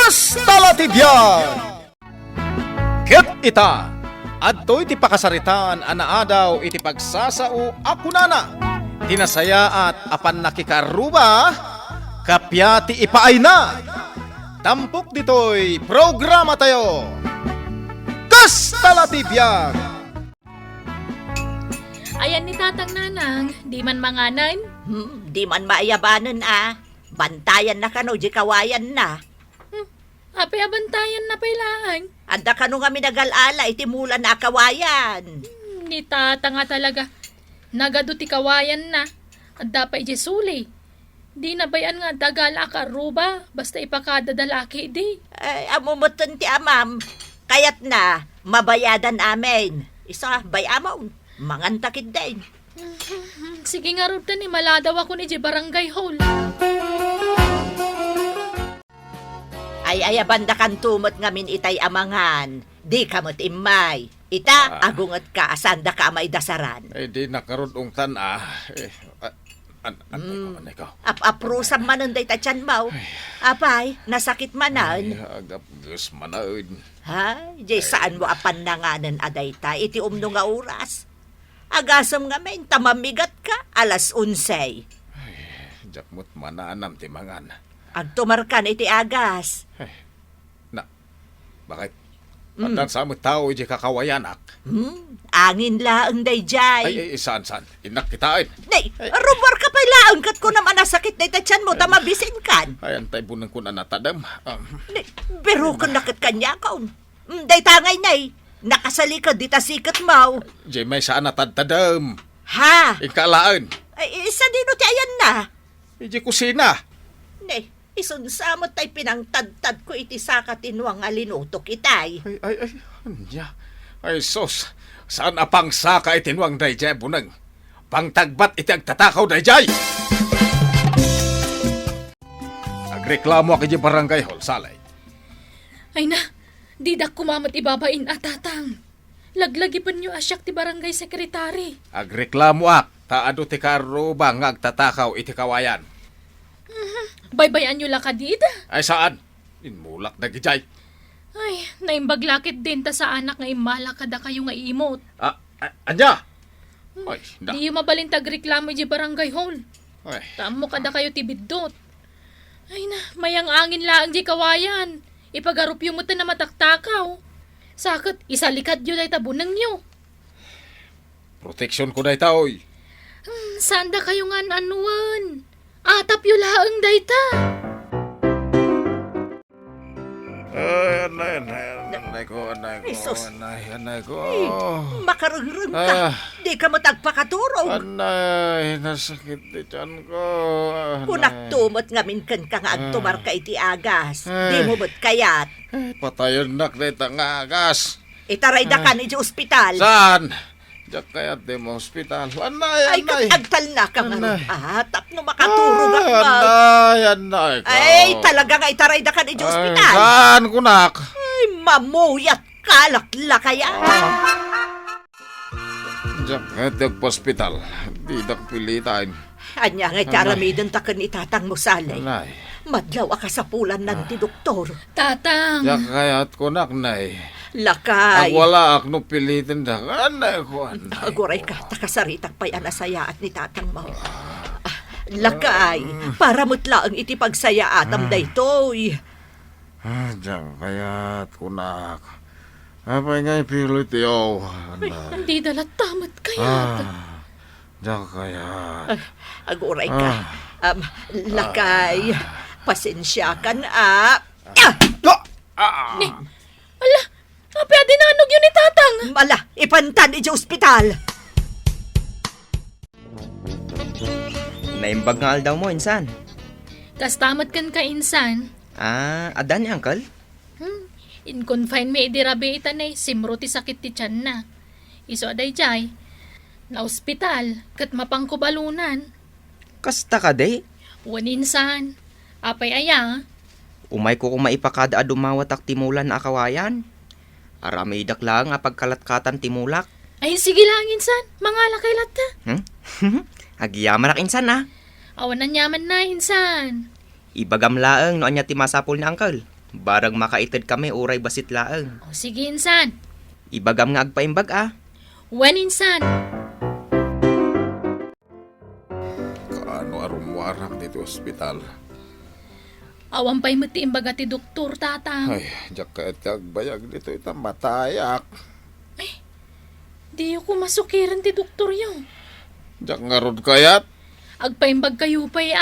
Kastalatibyan! Ket ita, adto iti pakasaritan anaadaw iti pagsasao ako nana. Tinasaya at apan nakikaruba, kapyati ipaay na. Tampok ditoy programa tayo. Kastalatibyan! Ayan ni Tatang Nanang, di man manganan. Di man maayabanan Bantayan na kano, di kawayan na. Apay abantayan na pailaan. Anda kano nga minagalala, itimulan na kawayan. Ni Tata nga talaga. Nagaduti kawayan na. At dapat ijesuli. Di na bayan nga dagal akaruba, basta ipakadadalaki di. Ay, amumutan ti amam. Kayat na, mabayadan amin. Isa, bayamaw. Mangantakid din. Sige nga rutan ni maladaw ako ni barangay hall. Ay banda kan tumot ngamin itay amangan. Di kamot imay. Ita, agungot ka, asanda ka may dasaran. Di nakarunong tan Anay ko. Aprusam manon day tachan mau. Apay, nasakit manan. Agap gus manaud. Ha? Jay saan mo apan nanganan aday ta, iti umno nga oras. Agasam nga men, tamamigat ka, alas 11. Jakmut mananam timangan. Agtumarkan iti agas. Bakit? Pandan sa mo tao iti kakawayanak. Angin laang day jay. Ay, saan? Inak kitain. Nay, rumor ka pa laang kat ko naman nasakit na itatyan mo, tamabisin kan. Ay, antay bunang ko na natadam. Nay, pero kung nakit kanya kaun. Day tangay nay, nakasali ka di tasikat mau. Di may saan natadtadam. Ha? Ikalaan. Ay, isa dino ti ayan na. Iji kusina. Nay, isunsamot tay pinangtadtad ko iti sakatinwang alinutok itay. Ay, anya. Ay, sos. Saan apang saka itinwang dayjay bunang? Pangtagbat iti agtatakaw dayjay! Agreklamo ako di barangay hall, salay. Ay na, di dak kumamot ibabain at Tatang. Laglagi pa niyo asyak ti barangay sekretary. Agreklamo ak, taado ti karuba nga agtatakaw iti kawayan. Baybayan niyo lakadid. Ay, saan? Inmulak na gijay. Ay, naimbaglakit din ta sa anak nga imala kada kayo nga imot. Anya? Ay, Di yung mabalintag reklamo di barangay hall. Ay, Tamo kada kayo tibidot. Ay na, mayang angin laang di kawayan. Ipagarupyo mo ta na mataktakaw. Sakit, isalikad yun ay tabunang nyo. protection ko na itaoy. Sanda kayo nga anuan. Atap yu laang dayta. Ay, anay ko. Jesus. Anay ko. Makarungrun ka. Di ka matagpakaturog. Anay, nasakit di tiyan ko. Kunak tumot ngamin kan ka nga agtumar ka iti agas. Di mo ba't kayat? Patayon nak na itang agas. Itaray da ka ni di ospital. Saan? Diyak kaya di mo hospital. Anay. Ay, agtal na ka nga. Tap no makaturog at Anay ko. Ay, talaga nga itaray da ka ni di ospital. Saan kunak? Ay, mamuyat kalakla kaya. Diyak kaya di hospital. Di dak pilitain. Anya nga itaramidon ta kan itatang mo salay. Anay. Madlaw ka sa pulan ng ti doktor. Tatang. Diyak kaya at kunak nay. Lakay. Ang wala ak no pilitin da. Anay ko. Aguray ka, takasaritak pa'y anasaya at ni tatang mo. Lakay, para mutla ang itipagsaya atam daytoy. Diyak kaya at kunak. Apay nga ipilit yaw. Hindi dalat tamat kaya. Diyak kaya. Aguray ka. Lakay, pasensya ka na. Ala, apya dinanog yun ni Tatang. Mala, ipantan iti ospital. Naimbag nga aldaw mo, insan. Kastamat kan ka insan. Adan ni uncle? In confine me idirabe itanay, simro ti sakit ti tiyan na. Iso aday jay, na ospital, kat mapangkubalunan. Kasta ka day? Waninsan, apay aya. Umay ko kung maipakada adumawat ak timulan na akawayan. Aramay daklang nga pagkalatkatan timulak. Ay, sige lang insan, mangala kay lata. Agiyaman ak insan Awan na nyaman na insan. Ibagam laeng no anya ti masapol ni uncle. Barang makaitid kami uray basit laeng. O sige, insan. Ibagam nga agpaimbag ah. When, insan? Kaano arumwarang dito ospital. Awan pa'y mati imbaga ti doktor, tatang. Ay, diyak ka bayag dito itang matayak. Di ko masukiran ti doktor yun. Diyak nga rod kayat. Agpaimbag kayo pa'y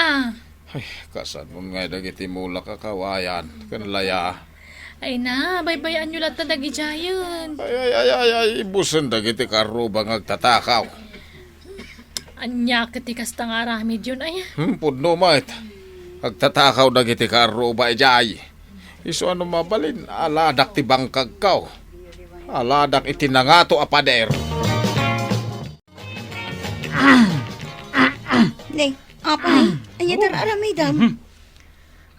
Ay, kasan mo nga dagiti mula kakawayan. Kanlaya. Ay na, baybayan nyo lahat na dagijayan. Ay, ibusan dagiti karubang agtatakaw. Anya katikas tang aramid yun ay. Pudno mait. Agtatakaw dagiti karuba ijay. Iso ano mabalin, aladak ti bangkag kaw. Aladak itinangato apader. Nay, apay, anya tar aramay dam.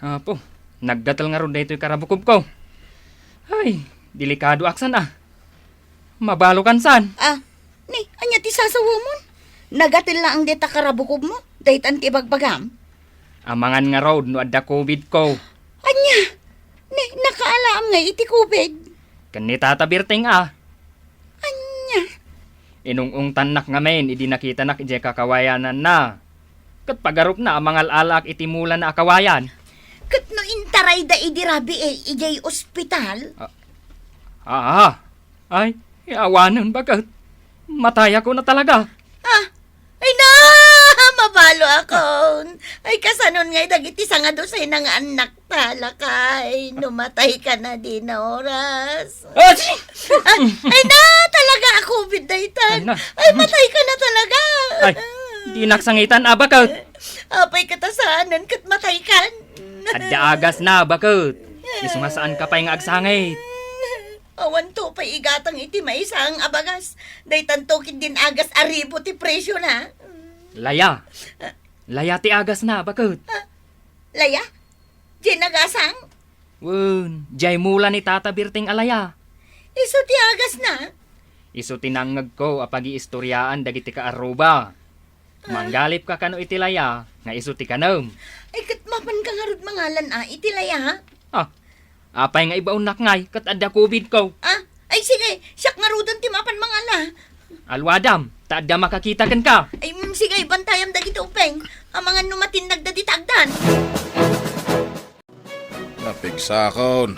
Apo, nagdatal nga ron dito yung karabukob ko. Ay, delikado aksan ah. Mabalo kan san. Nay, anya ti sasawa mo? Nagatil na ang deta karabukob mo, daytan ti bagbagam. Amangan nga road no adda COVID ko. Anya, nay, nakaalaam nga iti kubig. Kani tatabirting ah. Anya, Inung tanak nga men, idi nakita nak ije kakawayanan na. Kat pagarup na amangal alak itimulan na akawayan. kat no intaray da idirabi ijay ospital. Ay, awanan bagat. Mataya ko na talaga. Ay na, mabalo ako. Ay kasanon ngay dagiti sanga do say nang anak talakay. Numatay ka na din na oras. Ay na, talaga ako bidaytan. Ay na. Ay matay ka na talaga. Ay, di naksangitan abakat. Apay katasanan kat matay kan. Adda agas na bakit. Isu nga saan ka pa yung agsangit. Awan to pa igatang iti may isang abagas. Daytan tokin din agas aribo ti presyo na. Laya. Laya ti agas na bakit. Laya? Ginagasang? Wun, jay mula ni Tata Birting alaya. Iso ti agas na. Isu tinangag ko apagi istoryaan dagiti ka aruba. Manggalip ka kano iti laya, nga isu ti kanom. Ay kat mapan ka nga rod mangalan iti laya. Apay nga ibaon nakngay, kat adda COVID ko. Ay sige, siyak nga rodon ti mapan mangala. Alwadam, ta adda makakita kan ka. Ay sige, bantayam dagiti upeng. Ang mga numatinag da ditagdan. Napigsakon.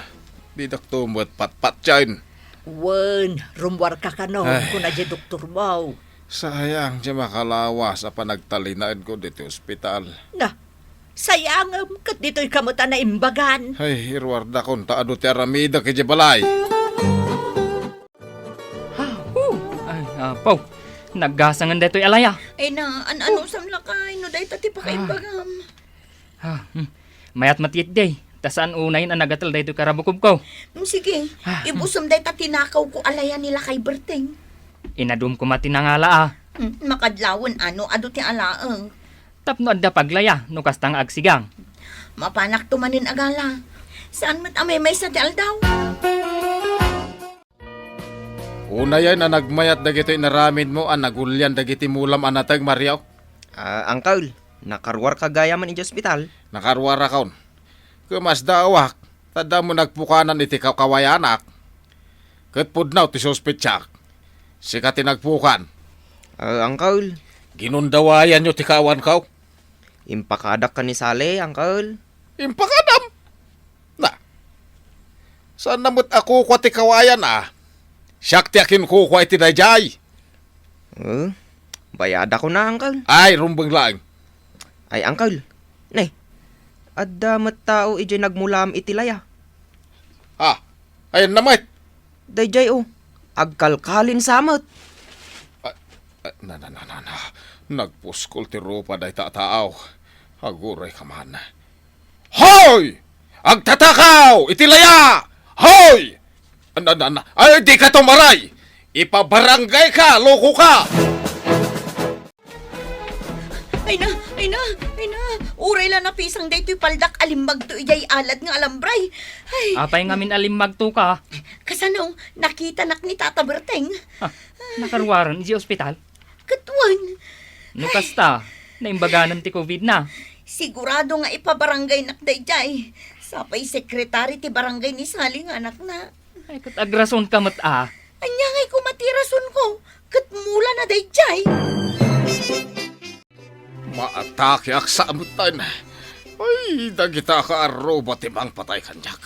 Didak tumot patpat dyan. Wen, rumwar ka kanon kung na doktor mo. Sayang di makalawas sa panagtalinaan ko dito ospital. Na, sayangam kat dito'y kamuta na imbagan. Ay, irwarda kon taado ti aramida kay balay. Ay, apaw, naggasangan deto'y alaya. Ay na, ano samlakay, no day tati pa kaimbagam. Mayat matiit day, tasaan unayin ang nagatal deto'y karabukob ko. Sige, ibusum day tati nakaw ko alaya nila kay Berteng. Inadum ko matinangala Makadlawon ado ti alaang. Tapno adda paglaya, no kastang agsigang. Mapanak tumanin agala. Saan mat amay may sa ti aldaw? Una yan na nagmayat dagito inaramid mo ang nagulyan dagiti mulam anatag Mariaw. Angkaul, nakarwar ka gaya man iti ospital. Nakarwara kaon. Kumas dawak, tada mo nagpukanan iti kawayanak. Kat pudnaw ti sospetsak. Sika tinagpukan. Angkaul, Ginundawayan nyo ti kawan kaw. impakadak ka ni Sale, Angkaul. Impakadam. Na. Saan namot ako kwa ti kawayan Siyak ti akin kukwa iti dayjay. Bayada ko na, Angkaul. Ay, rumbang lang. Ay, Angkaul, nay, adda tao iti nagmulam iti laya. Ayun namat. Dayjay agkalkalin samot. Na. Nagpuskol ti rupa day tataaw. Aguray ka man. Hoy! Agtatakaw! Itilaya! Hoy! Ay, di ka tumaray! Ipabarangay ka! Loko ka! Ay na. Uray lang na pisang daytoy paldak alimbag to ijay alad nga alambray. Ay, Apay nga min alimmagto ka. kasano, nakita nak ni Tata Berteng. Nakarwaran iti ospital. Katuan, No kasta, naimbaganan ti COVID na. sigurado nga ipabarangay nak dayjay. Sapay sekretary ti barangay ni Saling anak na. Ay, kat agrason ka mat Anya ngay kumatirason ko. Kat mula na dayjay. Maatake ak sa amutan. Ay, dagita ka arroba timang patay kanyak.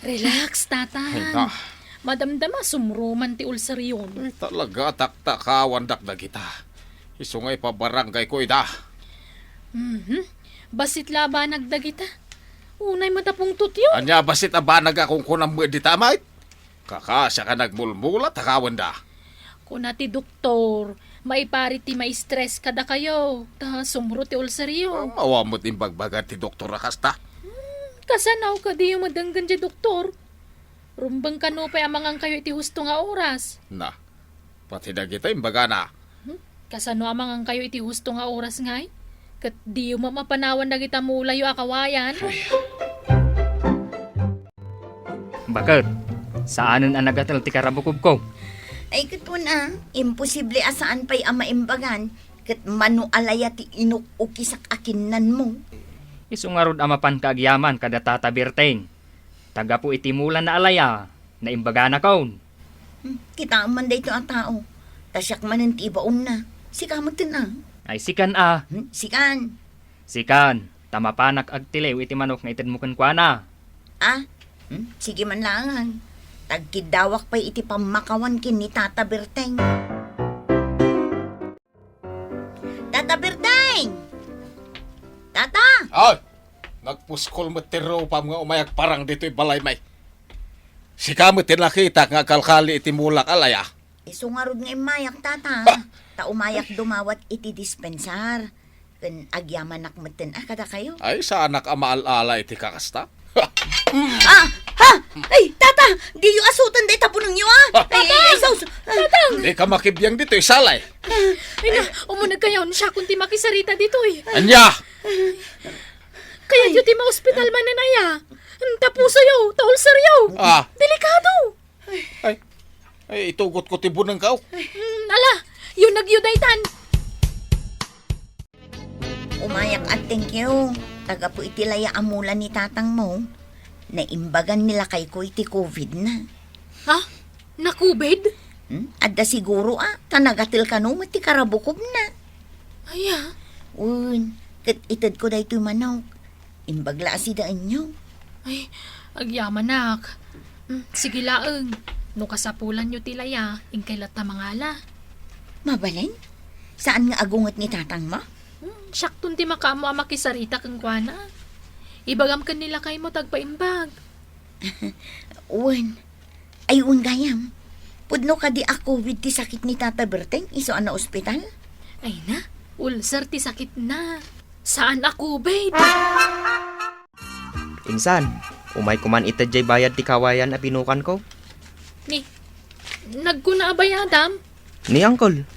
Relax, Ay tatang. na, Madamdama sumruman ti ulsaryon. ay talaga taktakawan dagita. Isungay pa barangay ko ida. Basit laba nagdagita. Unay matapong tutyo. Anya basit abanag akong kunang di tamay. Kakasya ka nagmulmulat takawan da. Kuna ti doktor, maipari ti stress kada kayo. Ta sumro ti ulsaryo. Mawamot imbagbagan ti doktor akasta. Kasanaw ka di yung madanggan di doktor. Rumbang kanupay amangang kayo iti husto nga oras. Na, pati dagita imbaga na. Kasano amangang kayo iti husto nga oras ngay? Kat di yung mamapanawan na kita mula yung akawayan. Bakit? Saanan ang nagatal ti karabukob ko? Ay katun imposible asaan pa'y amaimbagan. Kat manu alaya ti inuukisak akinnan mo. Isungarod amapan kaagyaman kada tatabirteng. Taga po itimulan na alaya, na imbaga na kaon. Kita man day ito ang tao. Tasyak man ang tibaon na. Sika mo tin Ay sikan Sikan. Sikan, tamapanak agtilew iti manok nga itid mo kankwana. Sige man langan. Tagkidawak pa'y iti pamakawan kin ni Tata Berteng. Tata Berteng! Tata! Ay! Nagpuskol mo tiro pa mga umayag parang dito'y balay may. Sika mo tinakita nga kalkali iti mulak alaya. Isungarod nga imayak, Tata. Ta umayak dumawat iti dispensar. Kan agyaman akmaten kada kayo. Ay, sa anak amaalala iti kakasta. Ay, Tata! Di yung asutan day tapunong nyo Ay, sos! Di ka makibiyang dito'y salay. Ay na, umunag kayo siya kung ti makisarita dito eh. Anya! Kaya yun ti ma-hospital man na naya. Tapuso yaw, taulsar yaw. Delikado. Ay, itugot ko tibunang kao. Ala, yun nagyudaytan. Umayak at thank you. Taga po itilaya amulan ni tatang mo. Naimbagan nila kay ko iti COVID na. Ha? Nakubed? Adda siguro tanagatil ka no, mati karabukob na. Ay Kat itad ko da ito manok. Imbagla si daan nyo. Ay, agyamanak. Sige laeng. No kasapulan nyo tilaya, ingkailat na mangala. Mabalin? Saan nga agungot ni tatang mo? Syaktun ti makamo makisarita kang kwana. Ibagam ka nila kay mo tagpaimbag. Ayun gayam. Pudno ka di ako with ti sakit ni Tata Berteng, iso na ospital? Ay na, ulcer ti sakit na. Saan ako, babe? Insan, umay kuman itadjay bayad ti kawayan a binukan ko. Ni, nagkuna abay Adam? Ni Uncle,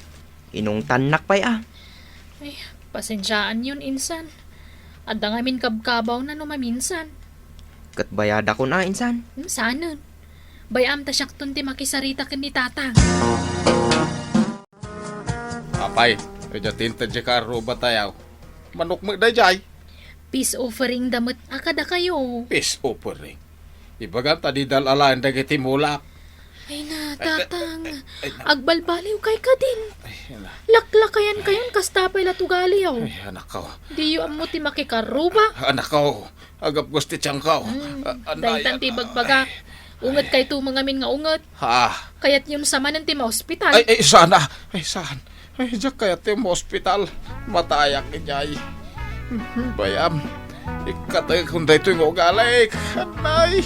inong tanak pa'y Ay, pasensyaan yun, insan. Adda ngamin kabkabaw na no maminsan. Kat bayad ako na, insan. Saan? Bayam ta syaktun ti makisarita kan ni tatang. Apay, kaya tinta dya ka arroba tayaw. Manok mo dayjay. Peace offering damot akada kayo. Peace offering. Ibagam tadi dalalaan dagiti mulak. Ay na, tatang. Ay, Agbalbaliw kay ka din. Ay, Laklakayan kayon kastapay latugali yaw. ay, anak ko. Di yu amo ti makikaruba. Anak ko. Agap gusti tiyang ko. Dahil ti bagbaga. Ungat kay tu mga min nga ungat. Kaya't yun sa manan ti ma-hospital. Ay, sana. Ay, saan? Ay, diyak kaya ti mo hospital. Matayak ni Jay. Bayam. Ikatay kung dito yung ugalay. Kanay.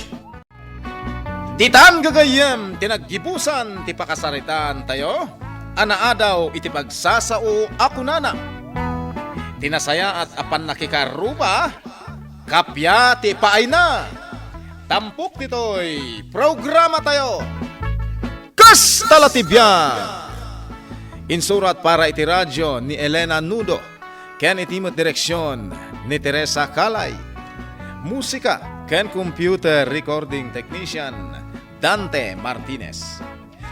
Ditan gagayem, tinaggibusan, ti pakasaritan tayo. Anaadaw, iti pagsasao ako nana. Tinasaya at apan nakikaruba, kapya ti paay na. Tampok dito'y programa tayo. Kas talatibyan! Insurat para iti radyo ni Elena Nudo. Ken itimot direksyon ni Teresa Calay. Musika ken computer recording technician Dante Martinez.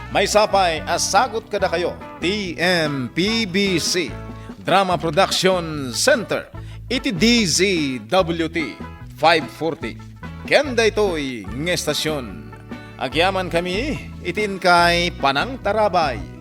May sapay asagot kada kayo TMPBC Drama Production Center iti DZWT 540 Kenda ito'y ng estasyon. Agyaman kami, itin kay Panang Tarabay.